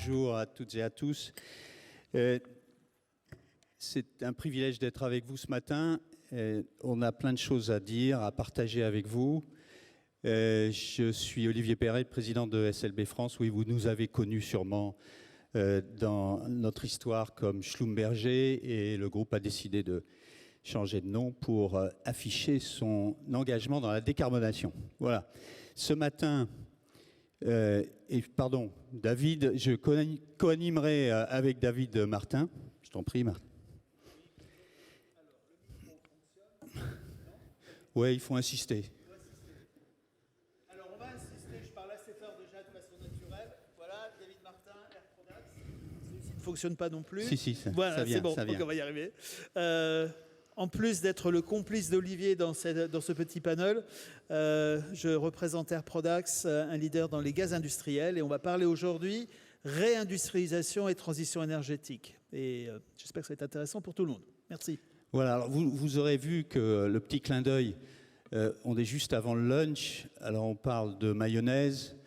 Bonjour à toutes et à tous. C'est un privilège d'être avec vous ce matin. On a plein de choses à dire, à partager avec vous. Je suis Olivier Perret, président de SLB France. Oui, vous nous avez connus sûrement dans notre histoire comme Schlumberger, et le groupe a décidé de changer de nom pour afficher son engagement dans la décarbonation. Voilà. Ce matin, David, je co-animerai avec David Martin. Je t'en prie, Martin. Oui, il faut insister. Alors, on va insister. Je parle assez fort déjà de façon naturelle. Voilà, David Martin, Air Products. Celui-ci ne fonctionne pas non plus. Si, voilà, ça vient. C'est bon, ça vient. donc on va y arriver. En plus d'être le complice d'Olivier dans ce petit panel, je représente Air Products, un leader dans les gaz industriels, et on va parler aujourd'hui réindustrialisation et transition énergétique. Et j'espère que ça va être intéressant pour tout le monde. Merci. Voilà, alors vous aurez vu que le petit clin d'œil, on est juste avant le lunch, alors on parle de mayonnaise.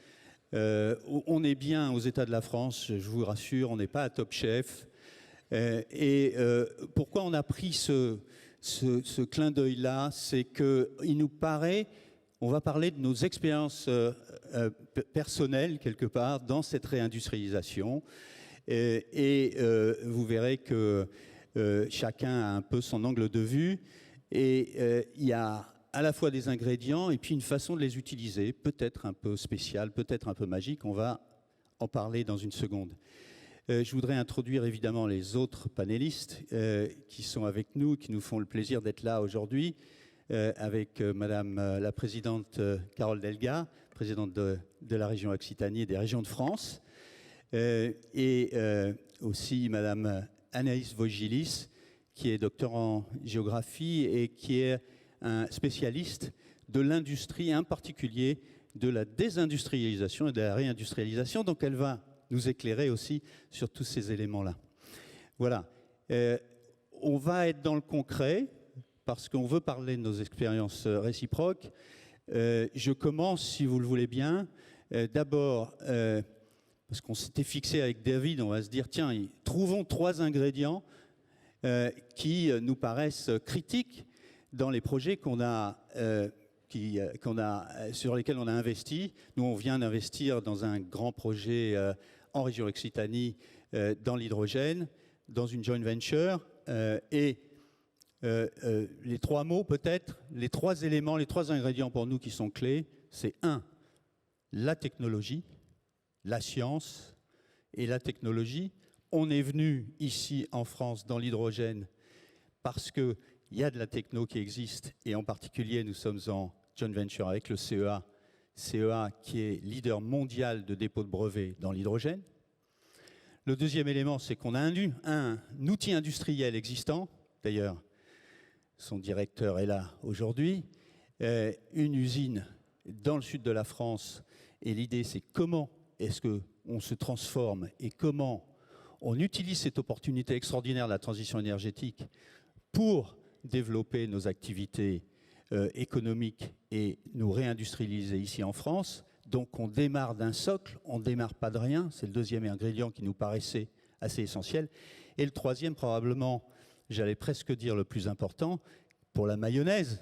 On est bien aux États de la France, je vous rassure, on n'est pas à Top Chef. Pourquoi on a pris ce clin d'œil-là, c'est qu'il nous paraît, on va parler de nos expériences personnelles, quelque part, dans cette réindustrialisation. Vous verrez que chacun a un peu son angle de vue. Et il y a à la fois des ingrédients et puis une façon de les utiliser, peut-être un peu spéciale, peut-être un peu magique. On va en parler dans une seconde. Je voudrais introduire évidemment les autres panélistes qui sont avec nous, qui nous font le plaisir d'être là aujourd'hui, avec Madame la Présidente Carole Delga, présidente de la région Occitanie et des régions de France, et aussi Madame Anaïs Vogilis, qui est docteur en géographie et qui est un spécialiste de l'industrie, en particulier de la désindustrialisation et de la réindustrialisation. Donc elle va nous éclairer aussi sur tous ces éléments-là. Voilà. On va être dans le concret, parce qu'on veut parler de nos expériences réciproques. Je commence, si vous le voulez bien. D'abord, parce qu'on s'était fixé avec David, on va se dire, tiens, trouvons 3 ingrédients qui nous paraissent critiques dans les projets sur lesquels on a investi. Nous, on vient d'investir dans un grand projet en région Occitanie dans l'hydrogène, dans une joint venture. Les 3 mots, peut-être, les 3 éléments, les 3 ingrédients pour nous qui sont clés, c'est 1, la technologie, la science et la technologie. On est venu ici en France dans l'hydrogène parce qu'il y a de la techno qui existe, et en particulier nous sommes en joint venture avec le CEA qui est leader mondial de dépôt de brevets dans l'hydrogène. Le deuxième élément, c'est qu'on a un outil industriel existant, d'ailleurs son directeur est là aujourd'hui, une usine dans le sud de la France, et l'idée c'est comment est-ce qu'on se transforme et comment on utilise cette opportunité extraordinaire de la transition énergétique pour développer nos activités économiques et nous réindustrialiser ici en France. Donc on démarre d'un socle, on ne démarre pas de rien, c'est le deuxième ingrédient qui nous paraissait assez essentiel. Et le troisième, probablement, j'allais presque dire le plus important, pour la mayonnaise,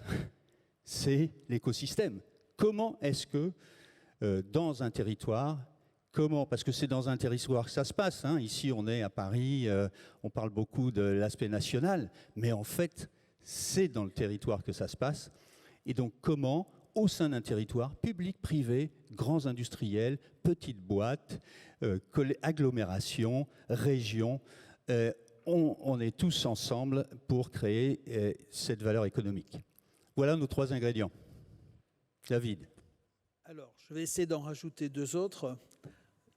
c'est l'écosystème. Comment est-ce que dans un territoire, parce que c'est dans un territoire que ça se passe, hein. Ici on est à Paris, on parle beaucoup de l'aspect national, mais en fait c'est dans le territoire que ça se passe. Et donc comment, au sein d'un territoire, public, privé, grands industriels, petites boîtes, agglomérations, régions, on est tous ensemble pour créer cette valeur économique. Voilà nos 3 ingrédients. David. Alors, je vais essayer d'en rajouter 2 autres.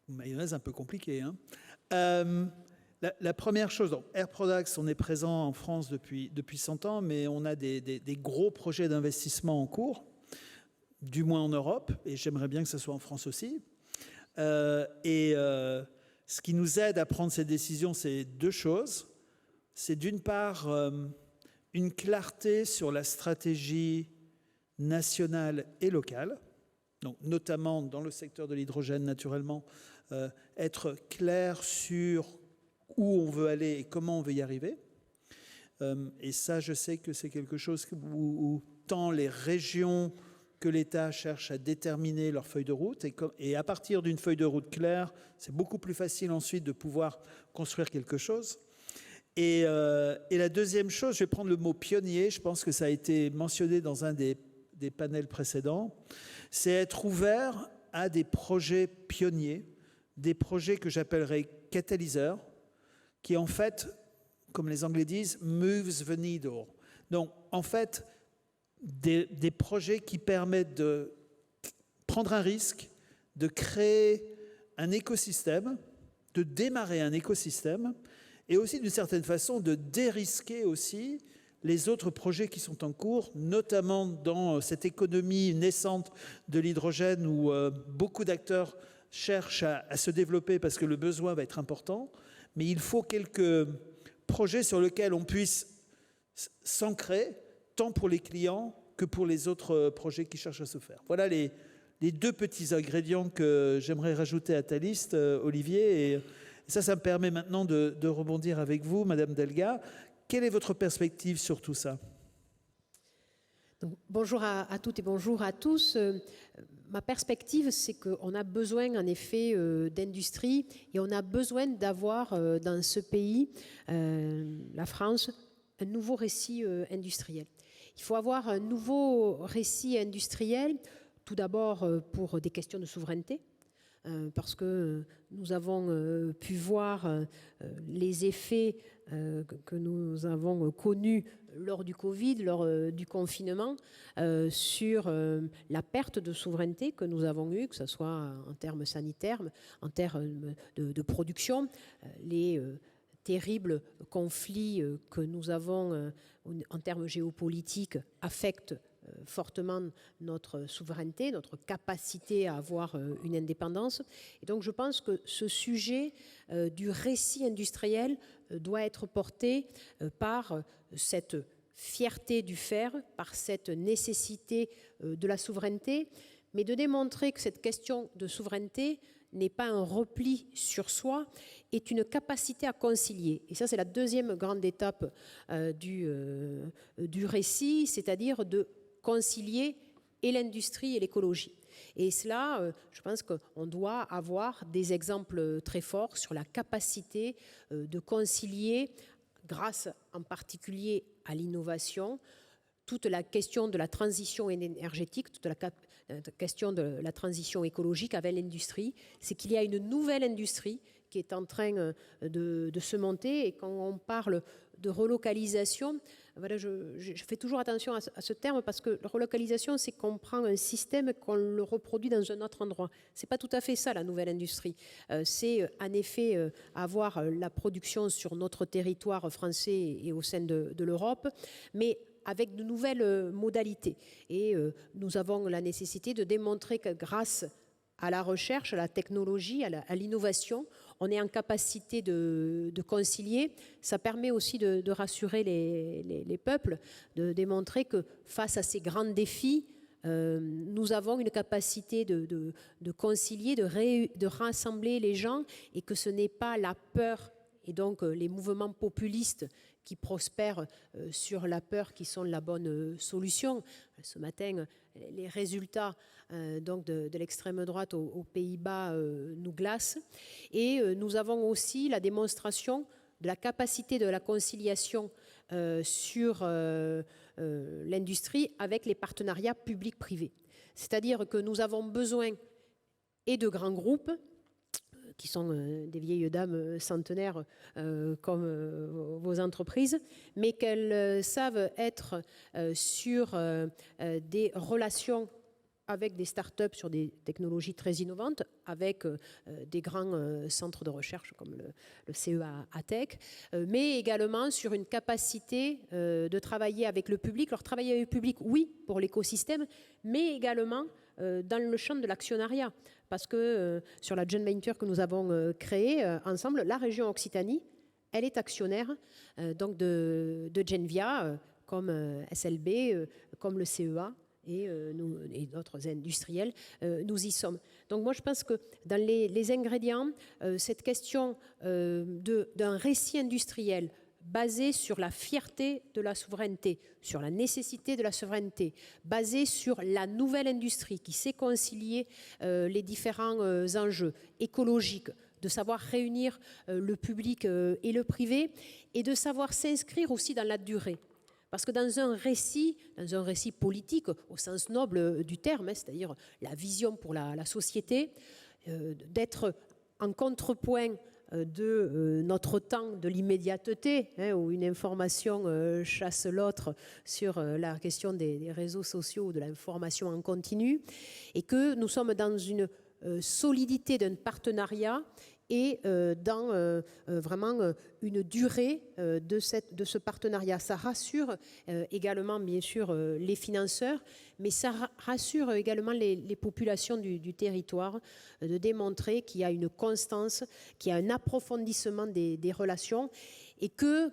Mayonnaise un peu compliqué, hein. La première chose, donc, Air Products, on est présent en France depuis 100 ans, mais on a des gros projets d'investissement en cours, du moins en Europe, et j'aimerais bien que ce soit en France aussi. Ce qui nous aide à prendre ces décisions, c'est 2 choses. C'est d'une part une clarté sur la stratégie nationale et locale. Donc, notamment dans le secteur de l'hydrogène, naturellement, être clair sur où on veut aller et comment on veut y arriver. Et ça, je sais que c'est quelque chose où tant les régions que l'État cherchent à déterminer leur feuille de route. Et à partir d'une feuille de route claire, c'est beaucoup plus facile ensuite de pouvoir construire quelque chose. Et la deuxième chose, je vais prendre le mot pionnier, je pense que ça a été mentionné dans un des panels précédents, c'est être ouvert à des projets pionniers, des projets que j'appellerais catalyseurs, qui en fait, comme les Anglais disent, moves the needle. Donc en fait, des projets qui permettent de prendre un risque, de créer un écosystème, de démarrer un écosystème, et aussi d'une certaine façon de dérisquer aussi les autres projets qui sont en cours, notamment dans cette économie naissante de l'hydrogène où beaucoup d'acteurs cherchent à se développer parce que le besoin va être important. Mais il faut quelques projets sur lesquels on puisse s'ancrer, tant pour les clients que pour les autres projets qui cherchent à se faire. Voilà les deux petits ingrédients que j'aimerais rajouter à ta liste, Olivier. Et ça me permet maintenant de rebondir avec vous, Madame Delga. Quelle est votre perspective sur tout ça? Donc, bonjour à toutes et bonjour à tous. Ma perspective, c'est qu'on a besoin en effet d'industrie et on a besoin d'avoir dans ce pays, la France, un nouveau récit industriel. Il faut avoir un nouveau récit industriel, tout d'abord pour des questions de souveraineté, parce que nous avons pu voir les effets que nous avons connus lors du Covid, lors du confinement, sur la perte de souveraineté que nous avons eue, que ce soit en termes sanitaires, en termes de production, les terribles conflits que nous avons en termes géopolitiques affectent fortement notre souveraineté, notre capacité à avoir une indépendance. Et donc je pense que ce sujet du récit industriel doit être porté par cette fierté du faire, par cette nécessité de la souveraineté, mais de démontrer que cette question de souveraineté n'est pas un repli sur soi, est une capacité à concilier. Et ça, c'est la deuxième grande étape du récit, c'est-à-dire de concilier et l'industrie et l'écologie. Et cela, je pense qu'on doit avoir des exemples très forts sur la capacité de concilier, grâce en particulier à l'innovation, toute la question de la transition énergétique, toute la question de la transition écologique avec l'industrie. C'est qu'il y a une nouvelle industrie qui est en train de se monter, et quand on parle de relocalisation, voilà, je fais toujours attention à ce terme, parce que la relocalisation, c'est qu'on prend un système et qu'on le reproduit dans un autre endroit. Ce n'est pas tout à fait ça, la nouvelle industrie. C'est en effet avoir la production sur notre territoire français et au sein de l'Europe, mais avec de nouvelles modalités. Et nous avons la nécessité de démontrer que grâce à la recherche, à la technologie, à l'innovation, on est en capacité de concilier. Ça permet aussi de rassurer les peuples, de démontrer que face à ces grands défis, nous avons une capacité de concilier, de rassembler les gens, et que ce n'est pas la peur et donc les mouvements populistes qui prospèrent sur la peur qui sont la bonne solution. Ce matin, les résultats donc de l'extrême droite aux Pays-Bas nous glacent. Et nous avons aussi la démonstration de la capacité de la conciliation sur l'industrie avec les partenariats publics-privés. C'est-à-dire que nous avons besoin et de grands groupes, qui sont des vieilles dames centenaires comme vos entreprises, mais qu'elles savent être sur des relations avec des startups sur des technologies très innovantes, avec des grands centres de recherche comme le CEA ATEC, mais également sur une capacité de travailler avec le public. Alors travailler avec le public, oui, pour l'écosystème, mais également dans le champ de l'actionnariat. Parce que sur la joint venture que nous avons créée ensemble, la région Occitanie, elle est actionnaire donc de Genvia, comme SLB, comme le CEA et d'autres industriels, nous y sommes. Donc moi je pense que dans les ingrédients, cette question d'un récit industriel basé sur la fierté de la souveraineté, sur la nécessité de la souveraineté, basé sur la nouvelle industrie qui sait concilier les différents enjeux écologiques, de savoir réunir le public et le privé, et de savoir s'inscrire aussi dans la durée. Parce que dans un récit politique, au sens noble du terme, c'est-à-dire la vision pour la société, d'être en contrepoint de notre temps, de l'immédiateté, où une information chasse l'autre sur la question des réseaux sociaux ou de l'information en continu, et que nous sommes dans une solidité d'un partenariat et dans vraiment une durée de ce partenariat. Ça rassure également, bien sûr, les financeurs, mais ça rassure également les populations du territoire, de démontrer qu'il y a une constance, qu'il y a un approfondissement des relations, et que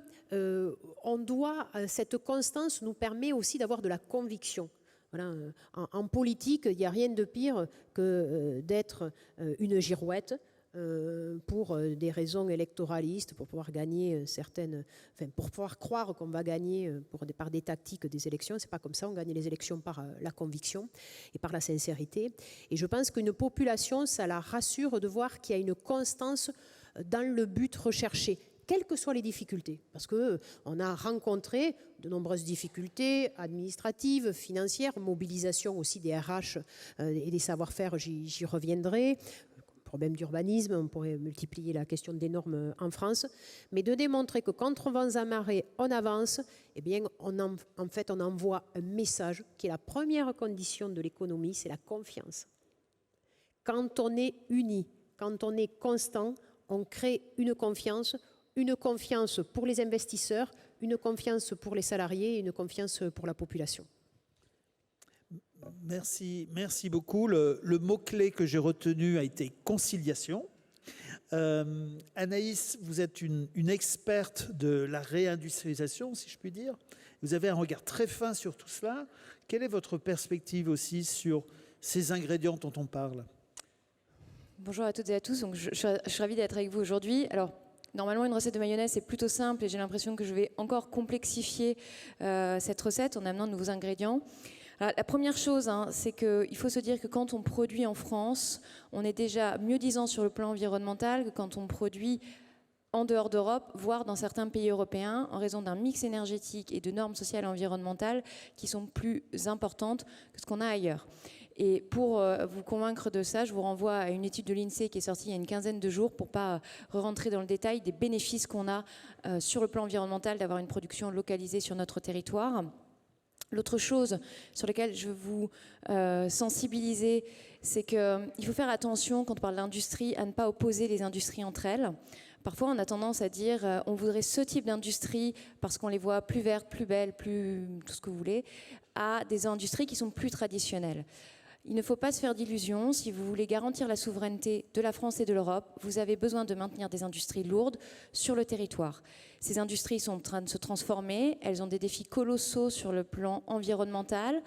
cette constance nous permet aussi d'avoir de la conviction. Voilà, en politique, il n'y a rien de pire que d'être une girouette pour des raisons électoralistes, pour pouvoir gagner pour pouvoir croire qu'on va gagner par des tactiques des élections. C'est pas comme ça, on gagne les élections par la conviction et par la sincérité. Et je pense qu'une population, ça la rassure de voir qu'il y a une constance dans le but recherché, quelles que soient les difficultés, parce qu'on a rencontré de nombreuses difficultés administratives, financières, mobilisation aussi des RH et des savoir-faire, j'y reviendrai, problème d'urbanisme, on pourrait multiplier la question des normes en France, mais de démontrer que contre vents et marées, on avance, eh bien, on envoie un message qui est la première condition de l'économie, c'est la confiance. Quand on est uni, quand on est constant, on crée une confiance pour les investisseurs, une confiance pour les salariés et une confiance pour la population. Merci beaucoup. Le mot-clé que j'ai retenu a été conciliation. Anaïs, vous êtes une experte de la réindustrialisation, si je puis dire. Vous avez un regard très fin sur tout cela. Quelle est votre perspective aussi sur ces ingrédients dont on parle ? Bonjour à toutes et à tous. Donc, je suis ravie d'être avec vous aujourd'hui. Alors, normalement, une recette de mayonnaise, c'est plutôt simple et j'ai l'impression que je vais encore complexifier cette recette en amenant de nouveaux ingrédients. Alors, la première chose, c'est qu'il faut se dire que quand on produit en France, on est déjà mieux disant sur le plan environnemental que quand on produit en dehors d'Europe, voire dans certains pays européens, en raison d'un mix énergétique et de normes sociales et environnementales qui sont plus importantes que ce qu'on a ailleurs. Et pour vous convaincre de ça, je vous renvoie à une étude de l'INSEE qui est sortie il y a une quinzaine de jours pour ne pas rentrer dans le détail des bénéfices qu'on a sur le plan environnemental d'avoir une production localisée sur notre territoire. L'autre chose sur laquelle je veux vous sensibiliser, c'est qu'il faut faire attention quand on parle d'industrie à ne pas opposer les industries entre elles. Parfois, on a tendance à dire on voudrait ce type d'industrie parce qu'on les voit plus vertes, plus belles, plus tout ce que vous voulez, à des industries qui sont plus traditionnelles. Il ne faut pas se faire d'illusions. Si vous voulez garantir la souveraineté de la France et de l'Europe, vous avez besoin de maintenir des industries lourdes sur le territoire. Ces industries sont en train de se transformer. Elles ont des défis colossaux sur le plan environnemental.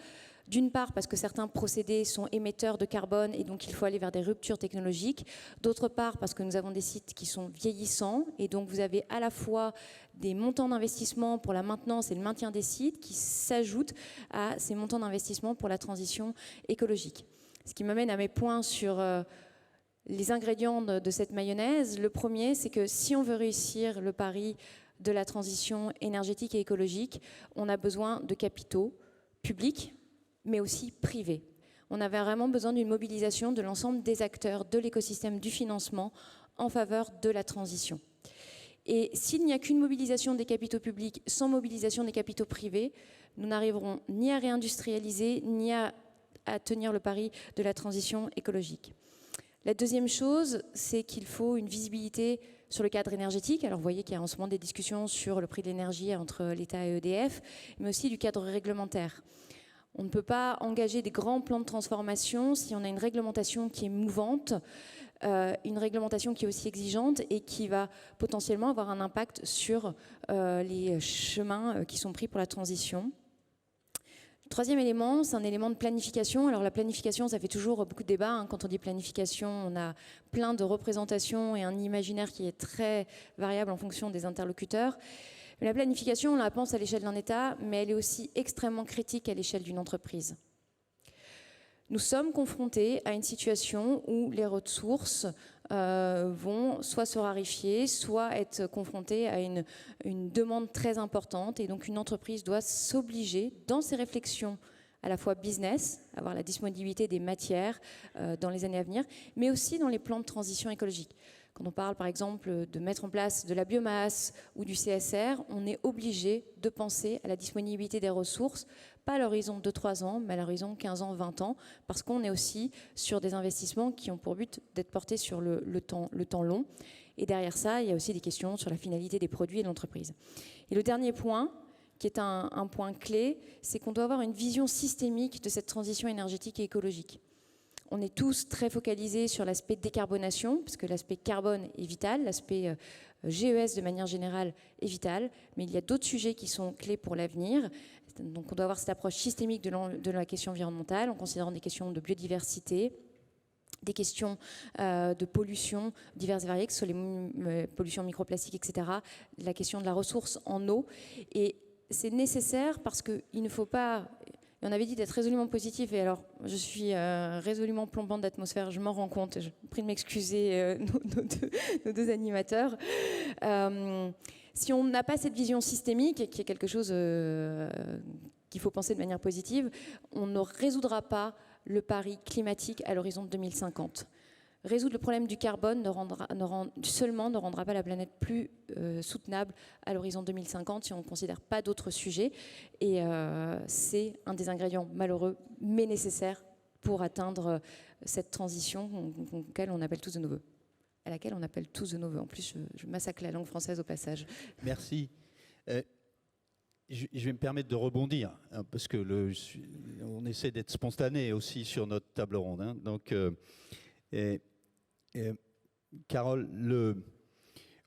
D'une part parce que certains procédés sont émetteurs de carbone et donc il faut aller vers des ruptures technologiques. D'autre part parce que nous avons des sites qui sont vieillissants et donc vous avez à la fois des montants d'investissement pour la maintenance et le maintien des sites qui s'ajoutent à ces montants d'investissement pour la transition écologique. Ce qui m'amène à mes points sur les ingrédients de cette mayonnaise. Le premier, c'est que si on veut réussir le pari de la transition énergétique et écologique, on a besoin de capitaux publics, mais aussi privés. On avait vraiment besoin d'une mobilisation de l'ensemble des acteurs de l'écosystème du financement en faveur de la transition. Et s'il n'y a qu'une mobilisation des capitaux publics sans mobilisation des capitaux privés, nous n'arriverons ni à réindustrialiser, ni à tenir le pari de la transition écologique. La deuxième chose, c'est qu'il faut une visibilité sur le cadre énergétique. Alors vous voyez qu'il y a en ce moment des discussions sur le prix de l'énergie entre l'État et EDF, mais aussi du cadre réglementaire. On ne peut pas engager des grands plans de transformation si on a une réglementation qui est mouvante, une réglementation qui est aussi exigeante et qui va potentiellement avoir un impact sur les chemins qui sont pris pour la transition. Troisième élément, c'est un élément de planification. Alors la planification, ça fait toujours beaucoup de débats. Quand on dit planification, on a plein de représentations et un imaginaire qui est très variable en fonction des interlocuteurs. Mais la planification, on la pense à l'échelle d'un État, mais elle est aussi extrêmement critique à l'échelle d'une entreprise. Nous sommes confrontés à une situation où les ressources vont soit se raréfier, soit être confrontées à une demande très importante. Et donc une entreprise doit s'obliger, dans ses réflexions à la fois business, avoir la disponibilité des matières dans les années à venir, mais aussi dans les plans de transition écologique. Quand on parle par exemple de mettre en place de la biomasse ou du CSR, on est obligé de penser à la disponibilité des ressources, pas à l'horizon de 2-3 ans, mais à l'horizon 15 ans, 20 ans, parce qu'on est aussi sur des investissements qui ont pour but d'être portés sur le temps long. Et derrière ça, il y a aussi des questions sur la finalité des produits et de l'entreprise. Et le dernier point, qui est un point clé, c'est qu'on doit avoir une vision systémique de cette transition énergétique et écologique. On est tous très focalisés sur l'aspect décarbonation, parce que l'aspect carbone est vital, l'aspect GES de manière générale est vital, mais il y a d'autres sujets qui sont clés pour l'avenir. Donc on doit avoir cette approche systémique de la question environnementale, en considérant des questions de biodiversité, des questions de pollution diverses et variées, que ce soit les pollutions microplastiques, etc., la question de la ressource en eau. Et c'est nécessaire parce qu'il ne faut pas... On avait dit d'être résolument positif, et alors je suis résolument plombante d'atmosphère, je m'en rends compte, je prie de m'excuser nos deux animateurs. Si on n'a pas cette vision systémique, qui est quelque chose qu'il faut penser de manière positive, on ne résoudra pas le pari climatique à l'horizon de 2050. Résoudre le problème du carbone ne rendra pas la planète plus soutenable à l'horizon 2050 si on ne considère pas d'autres sujets. Et c'est un des ingrédients malheureux, mais nécessaires pour atteindre cette transition à laquelle on appelle tous de nos voeux. En plus, je massacre la langue française au passage. Merci. Je vais me permettre de rebondir, hein, parce que on essaie d'être spontané aussi sur notre table ronde. Hein. Donc, Carole,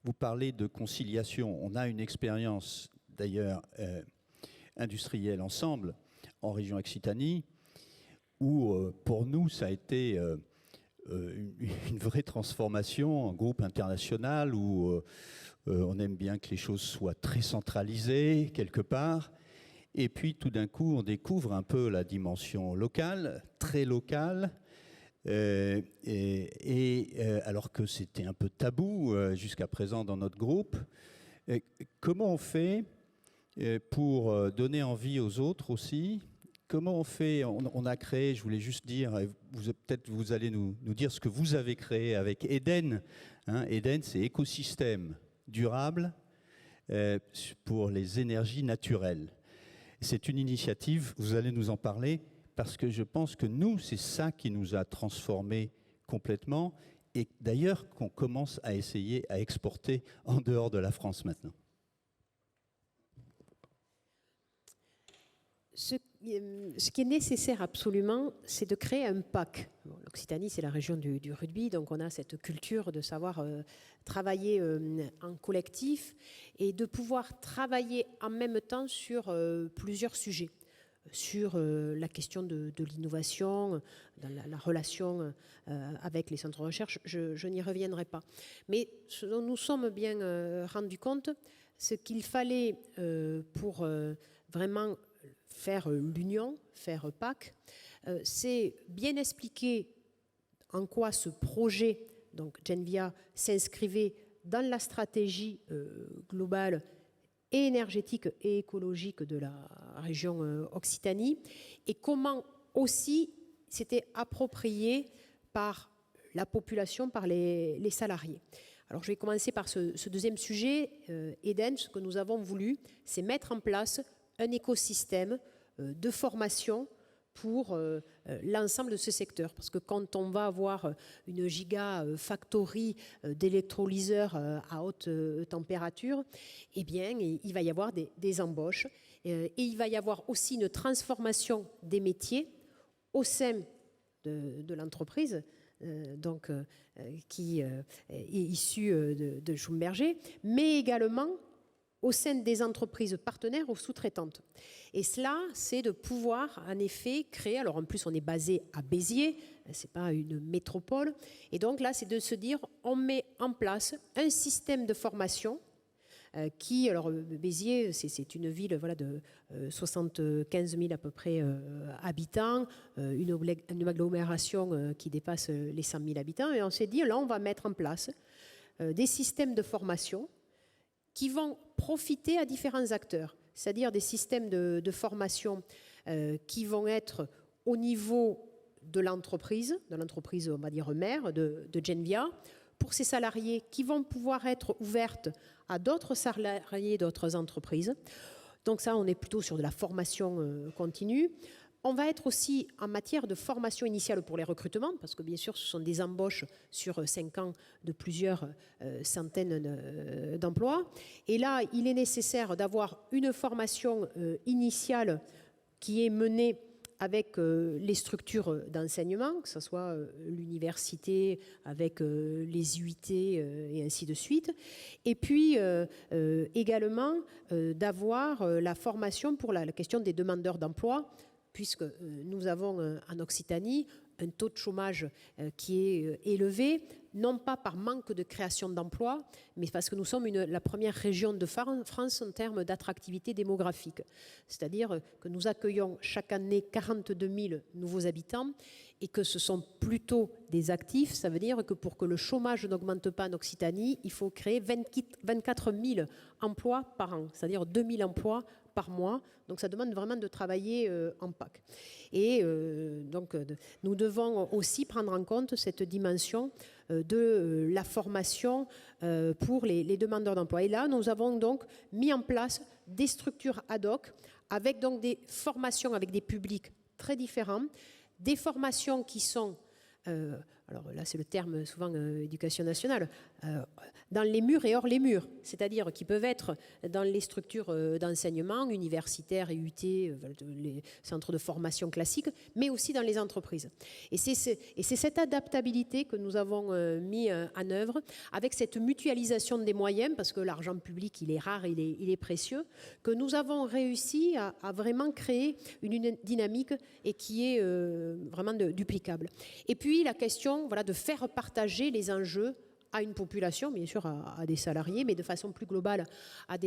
vous parlez de conciliation. On a une expérience, d'ailleurs, industrielle ensemble, en région Occitanie, où, pour nous, ça a été une vraie transformation, un groupe international où on aime bien que les choses soient très centralisées, quelque part. Et puis, tout d'un coup, on découvre un peu la dimension locale, très locale, alors que c'était un peu tabou jusqu'à présent dans notre groupe. Comment on fait pour donner envie aux autres aussi? Comment on fait? On a créé, je voulais juste dire, peut-être vous allez nous dire ce que vous avez créé avec Eden. Hein, Eden, c'est écosystème durable pour les énergies naturelles. C'est une initiative, vous allez nous en parler, parce que je pense que nous, c'est ça qui nous a transformés complètement, et d'ailleurs qu'on commence à essayer à exporter en dehors de la France maintenant. Ce qui est nécessaire absolument, c'est de créer un PAC. Bon, l'Occitanie, c'est la région du rugby, donc on a cette culture de savoir travailler en collectif et de pouvoir travailler en même temps sur plusieurs sujets. Sur la question de l'innovation, dans la relation avec les centres de recherche, je n'y reviendrai pas. Mais ce dont nous sommes bien rendus compte, ce qu'il fallait pour vraiment faire l'union, faire PAC, c'est bien expliquer en quoi ce projet, donc Genvia, s'inscrivait dans la stratégie globale et énergétique et écologique de la région Occitanie, et comment aussi c'était approprié par la population, par les salariés. Alors je vais commencer par ce deuxième sujet. Eden, ce que nous avons voulu, c'est mettre en place un écosystème de formation pour l'ensemble de ce secteur. Parce que quand on va avoir une gigafactory d'électrolyseurs à haute température, eh bien, il va y avoir des embauches et il va y avoir aussi une transformation des métiers au sein de l'entreprise, qui est issue de Schlumberger, mais également au sein des entreprises partenaires ou sous-traitantes. Et cela, c'est de pouvoir en effet créer, alors en plus on est basé à Béziers, c'est pas une métropole, et donc là c'est de se dire on met en place un système de formation qui, alors Béziers, c'est une ville voilà, de 75 000 à peu près habitants, une agglomération qui dépasse les 100 000 habitants, et on s'est dit là on va mettre en place des systèmes de formation qui vont profiter à différents acteurs, c'est-à-dire des systèmes de formation qui vont être au niveau de l'entreprise on va dire mère, de Genvia, pour ces salariés qui vont pouvoir être ouvertes à d'autres salariés d'autres entreprises. Donc ça, on est plutôt sur de la formation continue. On va être aussi en matière de formation initiale pour les recrutements, parce que bien sûr, ce sont des embauches sur 5 ans de plusieurs centaines d'emplois. Et là, il est nécessaire d'avoir une formation initiale qui est menée avec les structures d'enseignement, que ce soit l'université, avec les UIT et ainsi de suite. Et puis également d'avoir la formation pour la question des demandeurs d'emploi, puisque nous avons en Occitanie un taux de chômage qui est élevé, non pas par manque de création d'emplois, mais parce que nous sommes la première région de France en termes d'attractivité démographique. C'est-à-dire que nous accueillons chaque année 42 000 nouveaux habitants et que ce sont plutôt des actifs. Ça veut dire que pour que le chômage n'augmente pas en Occitanie, il faut créer 24 000 emplois par an, c'est-à-dire 2 000 emplois par mois. Donc ça demande vraiment de travailler en PAC. Et donc nous devons aussi prendre en compte cette dimension de la formation pour les demandeurs d'emploi. Et là, nous avons donc mis en place des structures ad hoc avec donc des formations avec des publics très différents, des formations qui sont, alors là c'est le terme souvent éducation nationale, dans les murs et hors les murs, c'est-à-dire qui peuvent être dans les structures d'enseignement, universitaires et UT, les centres de formation classiques, mais aussi dans les entreprises. Et c'est cette adaptabilité que nous avons mis en œuvre, avec cette mutualisation des moyens, parce que l'argent public, il est rare, il est précieux, que nous avons réussi à vraiment créer une dynamique et qui est vraiment duplicable. Et puis la question voilà, de faire partager les enjeux à une population, bien sûr à des salariés, mais de façon plus globale à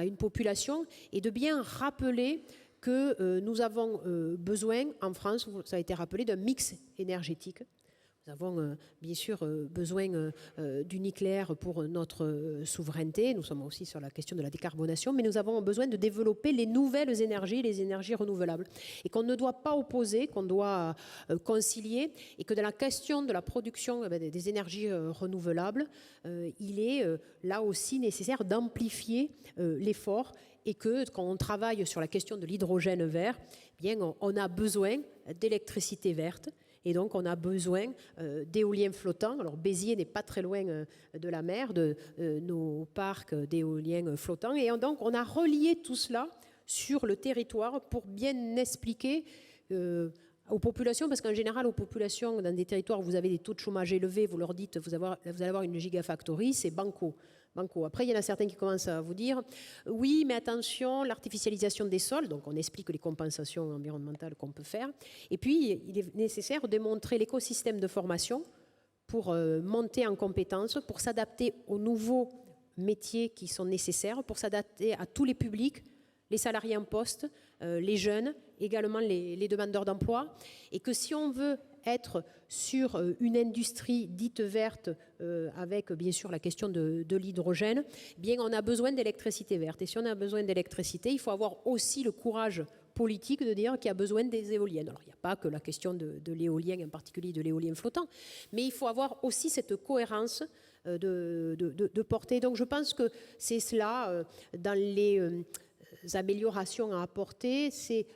une population, et de bien rappeler que nous avons besoin, en France, ça a été rappelé, d'un mix énergétique. Nous avons bien sûr besoin du nucléaire pour notre souveraineté. Nous sommes aussi sur la question de la décarbonation, mais nous avons besoin de développer les nouvelles énergies, les énergies renouvelables. Et qu'on ne doit pas opposer, qu'on doit concilier, et que dans la question de la production des énergies renouvelables, il est là aussi nécessaire d'amplifier l'effort, et que quand on travaille sur la question de l'hydrogène vert, eh bien, on a besoin d'électricité verte. Et donc, on a besoin d'éoliens flottants. Alors, Béziers n'est pas très loin de la mer, de nos parcs d'éoliens flottants. Et donc, on a relié tout cela sur le territoire pour bien expliquer aux populations, parce qu'en général, aux populations, dans des territoires où vous avez des taux de chômage élevés, vous leur dites vous allez avoir une gigafactory, c'est banco. Après, il y en a certains qui commencent à vous dire oui, mais attention, l'artificialisation des sols, donc on explique les compensations environnementales qu'on peut faire. Et puis, il est nécessaire de démontrer l'écosystème de formation pour monter en compétences, pour s'adapter aux nouveaux métiers qui sont nécessaires, pour s'adapter à tous les publics, les salariés en poste, les jeunes, également les demandeurs d'emploi, et que si on veut être sur une industrie dite verte avec bien sûr la question de l'hydrogène, bien on a besoin d'électricité verte. Et si on a besoin d'électricité, il faut avoir aussi le courage politique de dire qu'il y a besoin des éoliennes. Alors il n'y a pas que la question de l'éolien, en particulier de l'éolien flottant, mais il faut avoir aussi cette cohérence de portée. Donc je pense que c'est cela dans les améliorations à apporter, c'est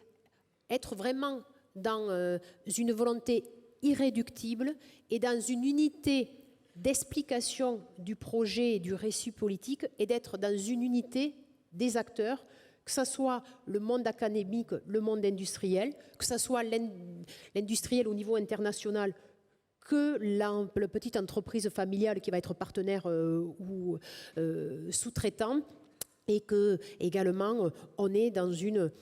être vraiment dans une volonté irréductible et dans une unité d'explication du projet et du récit politique, et d'être dans une unité des acteurs, que ce soit le monde académique, le monde industriel, que ce soit l'industriel au niveau international, que la petite entreprise familiale qui va être partenaire ou sous-traitant, et que également on est dans une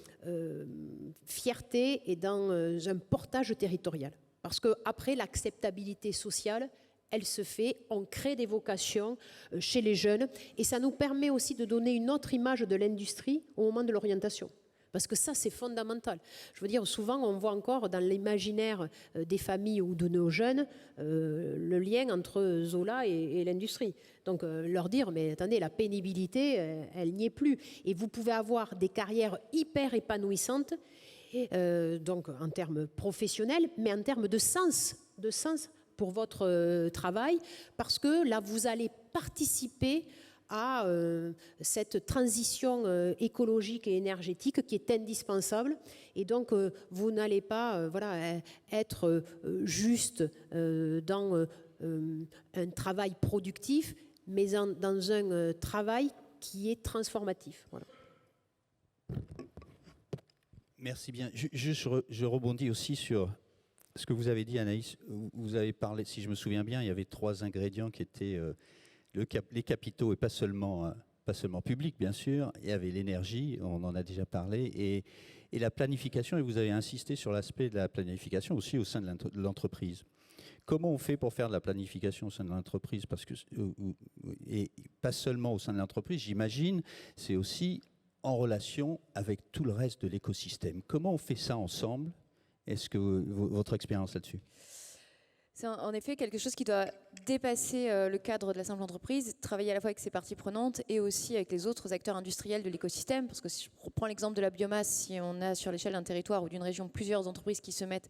fierté et dans un portage territorial. Parce qu'après, l'acceptabilité sociale, elle se fait, on crée des vocations chez les jeunes et ça nous permet aussi de donner une autre image de l'industrie au moment de l'orientation. Parce que ça, c'est fondamental. Je veux dire, souvent, on voit encore dans l'imaginaire des familles ou de nos jeunes le lien entre Zola et l'industrie. Donc, leur dire, mais attendez, la pénibilité, elle n'y est plus. Et vous pouvez avoir des carrières hyper épanouissantes, donc en termes professionnels, mais en termes de sens pour votre travail, parce que là, vous allez participer à cette transition écologique et énergétique qui est indispensable. Et donc, vous n'allez pas être juste dans un travail productif, mais dans un travail qui est transformatif. Voilà. Merci bien. Je rebondis aussi sur ce que vous avez dit, Anaïs. Vous avez parlé, si je me souviens bien, il y avait 3 ingrédients qui étaient les capitaux, et pas seulement publics, bien sûr. Il y avait l'énergie, on en a déjà parlé, et la planification, et vous avez insisté sur l'aspect de la planification aussi au sein de l'entreprise. Comment on fait pour faire de la planification au sein de l'entreprise? Parce que, et pas seulement au sein de l'entreprise, j'imagine, c'est aussi en relation avec tout le reste de l'écosystème. Comment on fait ça ensemble? Est-ce que votre expérience là-dessus? C'est en effet quelque chose qui doit dépasser le cadre de la simple entreprise, travailler à la fois avec ses parties prenantes et aussi avec les autres acteurs industriels de l'écosystème. Parce que si je reprends l'exemple de la biomasse, si on a sur l'échelle d'un territoire ou d'une région plusieurs entreprises qui se mettent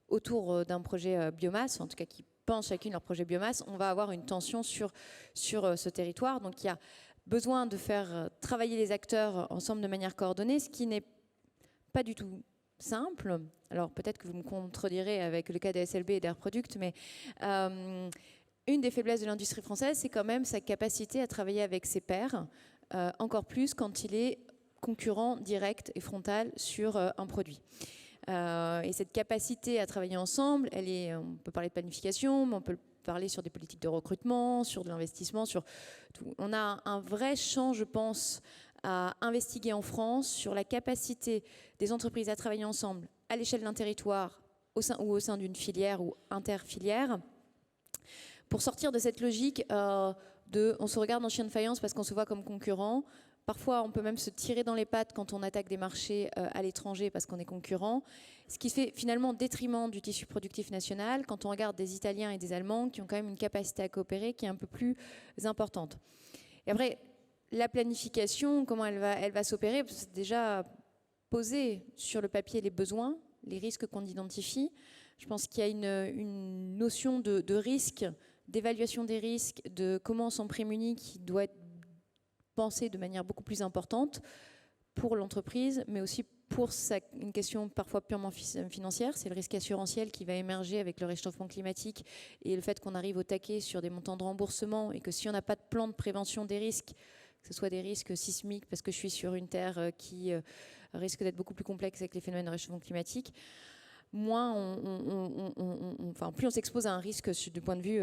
autour d'un projet biomasse, en tout cas qui pensent chacune leur projet biomasse, on va avoir une tension sur ce territoire. Donc il y a besoin de faire travailler les acteurs ensemble de manière coordonnée, ce qui n'est pas du tout simple. Alors peut-être que vous me contredirez avec le cas des SLB et d'Air Product, mais une des faiblesses de l'industrie française, c'est quand même sa capacité à travailler avec ses pairs, encore plus quand il est concurrent direct et frontal sur un produit. Et cette capacité à travailler ensemble, on peut parler de planification, mais on peut parler sur des politiques de recrutement, sur de l'investissement, sur tout. On a un vrai champ, je pense, à investiguer en France sur la capacité des entreprises à travailler ensemble à l'échelle d'un territoire ou au sein d'une filière ou interfilière pour sortir de cette logique on se regarde en chien de faïence parce qu'on se voit comme concurrent. Parfois, on peut même se tirer dans les pattes quand on attaque des marchés à l'étranger parce qu'on est concurrent, ce qui fait finalement détriment du tissu productif national quand on regarde des Italiens et des Allemands qui ont quand même une capacité à coopérer qui est un peu plus importante. Et après, la planification, comment elle va s'opérer? C'est déjà poser sur le papier les besoins, les risques qu'on identifie. Je pense qu'il y a une notion de risque, d'évaluation des risques, de comment on s'en prémunit qui doit être pensée de manière beaucoup plus importante pour l'entreprise, mais aussi pour une question parfois purement financière. C'est le risque assurantiel qui va émerger avec le réchauffement climatique et le fait qu'on arrive au taquet sur des montants de remboursement et que si on n'a pas de plan de prévention des risques, que ce soit des risques sismiques parce que je suis sur une terre qui risque d'être beaucoup plus complexe avec les phénomènes de réchauffement climatique, moins plus on s'expose à un risque du point de vue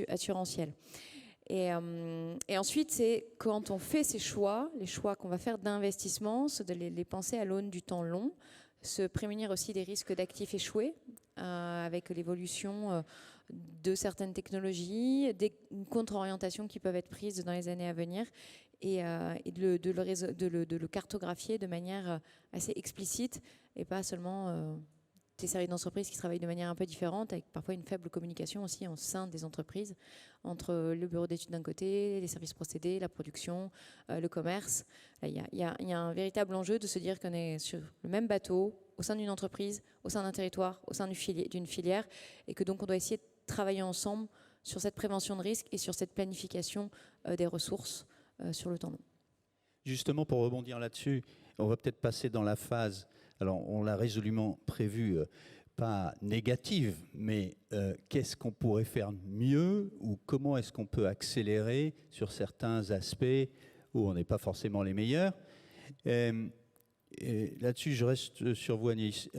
assurantiel. Et ensuite, c'est quand on fait ces choix, les choix qu'on va faire d'investissement, c'est de les penser à l'aune du temps long, se prémunir aussi des risques d'actifs échoués avec l'évolution de certaines technologies, des contre-orientations qui peuvent être prises dans les années à venir et de le cartographier de manière assez explicite et pas seulement des séries d'entreprises qui travaillent de manière un peu différente, avec parfois une faible communication aussi en sein des entreprises, entre le bureau d'études d'un côté, les services procédés, la production, le commerce. Il y a un véritable enjeu de se dire qu'on est sur le même bateau, au sein d'une entreprise, au sein d'un territoire, au sein d'une filière, et que donc on doit essayer de travailler ensemble sur cette prévention de risque et sur cette planification des ressources sur le temps long. Justement, pour rebondir là-dessus, on va peut-être passer dans la phase, alors on l'a résolument prévu, pas négative, mais qu'est-ce qu'on pourrait faire mieux ou comment est-ce qu'on peut accélérer sur certains aspects où on n'est pas forcément les meilleurs. Et là-dessus, je reste sur vous, Agnès.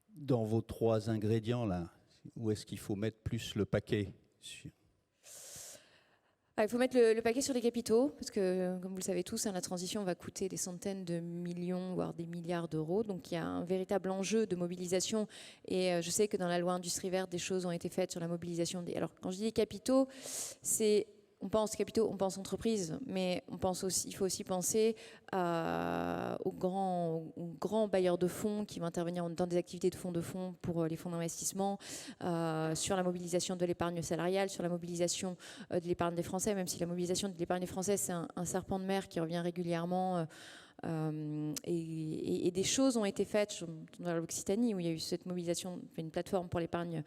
Dans vos 3 ingrédients, là, où est-ce qu'il faut mettre plus le paquet? Il faut mettre le paquet sur les capitaux, parce que, comme vous le savez tous, la transition va coûter des centaines de millions, voire des milliards d'euros. Donc il y a un véritable enjeu de mobilisation. Et je sais que dans la loi Industrie verte, des choses ont été faites sur la mobilisation. Alors quand je dis les capitaux, on pense capitaux, on pense entreprises, mais il faut aussi penser aux grands bailleurs de fonds qui vont intervenir dans des activités de fonds pour les fonds d'investissement, sur la mobilisation de l'épargne salariale, sur la mobilisation de l'épargne des Français, même si la mobilisation de l'épargne des Français, c'est un serpent de mer qui revient régulièrement. Et des choses ont été faites dans l'Occitanie où il y a eu cette mobilisation, une plateforme pour l'épargne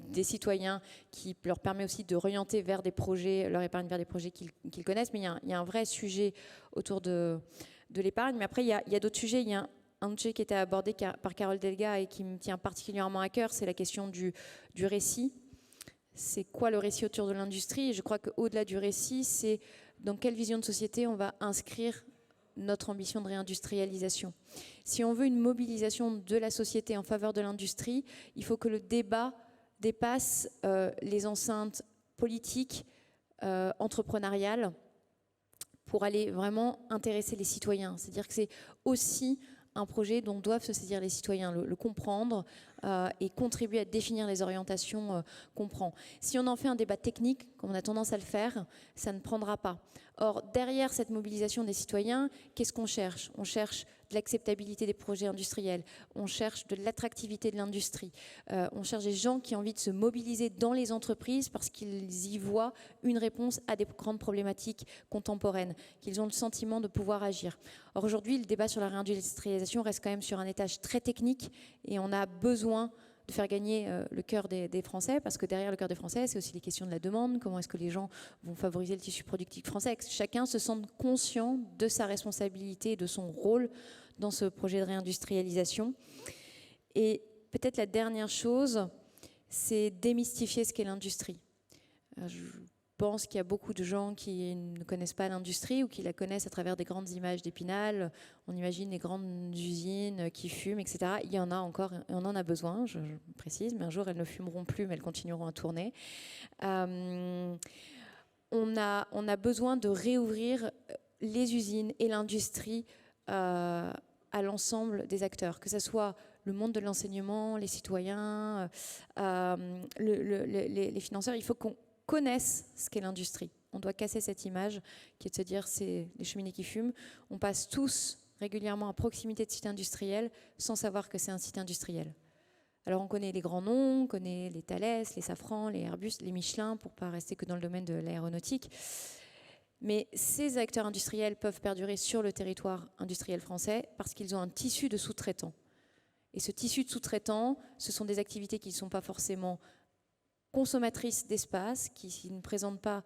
des citoyens qui leur permet aussi de réorienter vers des projets, leur épargne vers des projets qu'ils connaissent. Mais il y a un vrai sujet autour de l'épargne. Mais après, il y a d'autres sujets. Il y a un sujet qui était abordé par Carole Delga et qui me tient particulièrement à cœur, c'est la question du récit. C'est quoi le récit autour de l'industrie? Et je crois qu'au-delà du récit, c'est dans quelle vision de société on va inscrire notre ambition de réindustrialisation. Si on veut une mobilisation de la société en faveur de l'industrie, il faut que le débat dépasse les enceintes politiques, entrepreneuriales, pour aller vraiment intéresser les citoyens. C'est-à-dire que c'est aussi un projet dont doivent se saisir les citoyens, le comprendre et contribuer à définir les orientations qu'on prend. Si on en fait un débat technique, comme on a tendance à le faire, ça ne prendra pas. Or, derrière cette mobilisation des citoyens, qu'est-ce qu'on cherche? On cherche de l'acceptabilité des projets industriels, on cherche de l'attractivité de l'industrie, on cherche des gens qui ont envie de se mobiliser dans les entreprises parce qu'ils y voient une réponse à des grandes problématiques contemporaines, qu'ils ont le sentiment de pouvoir agir. Or, aujourd'hui, le débat sur la réindustrialisation reste quand même sur un étage très technique et on a besoin de faire gagner le cœur des Français, parce que derrière le cœur des Français, c'est aussi les questions de la demande, comment est-ce que les gens vont favoriser le tissu productif français, que chacun se sente conscient de sa responsabilité et de son rôle dans ce projet de réindustrialisation. Et peut-être la dernière chose, c'est démystifier ce qu'est l'industrie. Je pense qu'il y a beaucoup de gens qui ne connaissent pas l'industrie ou qui la connaissent à travers des grandes images d'Épinal. On imagine les grandes usines qui fument, etc. Il y en a encore, et on en a besoin, je précise, mais un jour elles ne fumeront plus, mais elles continueront à tourner. On a besoin de réouvrir les usines et l'industrie à l'ensemble des acteurs, que ce soit le monde de l'enseignement, les citoyens, les financeurs. Il faut qu'on connaissent ce qu'est l'industrie. On doit casser cette image qui est de se dire c'est les cheminées qui fument. On passe tous régulièrement à proximité de sites industriels sans savoir que c'est un site industriel. Alors on connaît les grands noms, on connaît les Thales, les Safran, les Airbus, les Michelin, pour ne pas rester que dans le domaine de l'aéronautique. Mais ces acteurs industriels peuvent perdurer sur le territoire industriel français parce qu'ils ont un tissu de sous-traitants. Et ce tissu de sous-traitants, ce sont des activités qui ne sont pas forcément consommatrices d'espace, qui ne présentent pas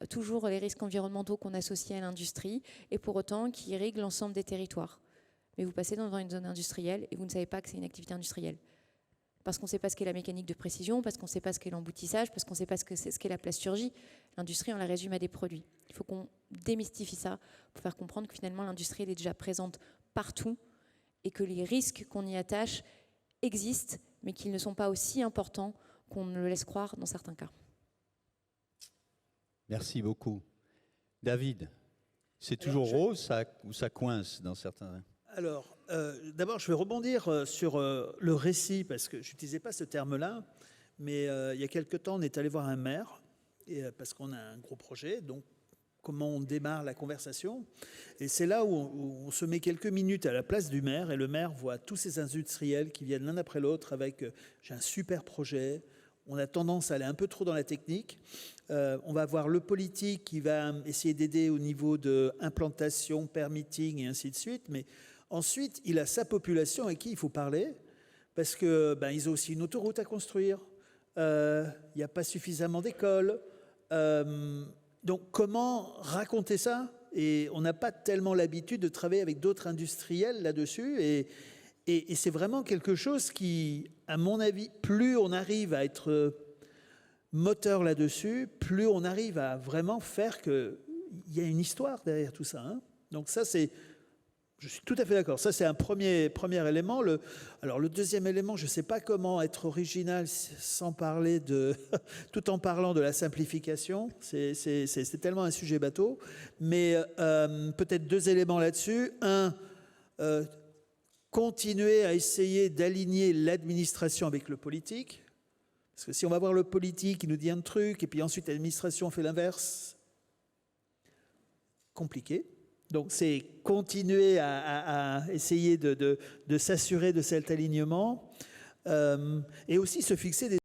toujours les risques environnementaux qu'on associe à l'industrie, et pour autant qui irriguent l'ensemble des territoires. Mais vous passez devant une zone industrielle et vous ne savez pas que c'est une activité industrielle. Parce qu'on ne sait pas ce qu'est la mécanique de précision, parce qu'on ne sait pas ce qu'est l'emboutissage, parce qu'on ne sait pas ce qu'est la plasturgie. L'industrie, on la résume à des produits. Il faut qu'on démystifie ça pour faire comprendre que finalement l'industrie elle est déjà présente partout et que les risques qu'on y attache existent, mais qu'ils ne sont pas aussi importants qu'on ne le laisse croire dans certains cas. Merci beaucoup. David, c'est toujours rose ou ça coince dans certains... Alors, d'abord, je vais rebondir sur le récit, parce que je n'utilisais pas ce terme-là, mais il y a quelque temps, on est allé voir un maire, parce qu'on a un gros projet, donc comment on démarre la conversation. Et c'est là où on se met quelques minutes à la place du maire, et le maire voit tous ces industriels qui viennent l'un après l'autre avec « j'ai un super projet ». On a tendance à aller un peu trop dans la technique. On va voir le politique qui va essayer d'aider au niveau de implantation, permitting et ainsi de suite. Mais ensuite, il a sa population avec qui il faut parler parce que ils ont aussi une autoroute à construire. Il n'y a pas suffisamment d'écoles. Donc, comment raconter ça? Et on n'a pas tellement l'habitude de travailler avec d'autres industriels là-dessus. Et c'est vraiment quelque chose qui, à mon avis, plus on arrive à être moteur là-dessus, plus on arrive à vraiment faire qu'il y a une histoire derrière tout ça. Hein. Donc ça, c'est, Je suis tout à fait d'accord. Ça, c'est un premier élément. Alors, le deuxième élément, je ne sais pas comment être original sans parler de... tout en parlant de la simplification. C'est tellement un sujet bateau. Mais peut-être 2 éléments là-dessus. Un, continuer à essayer d'aligner l'administration avec le politique. Parce que si on va voir le politique, il nous dit un truc, et puis ensuite l'administration fait l'inverse, compliqué. Donc, c'est continuer à essayer de s'assurer de cet alignement et aussi se fixer des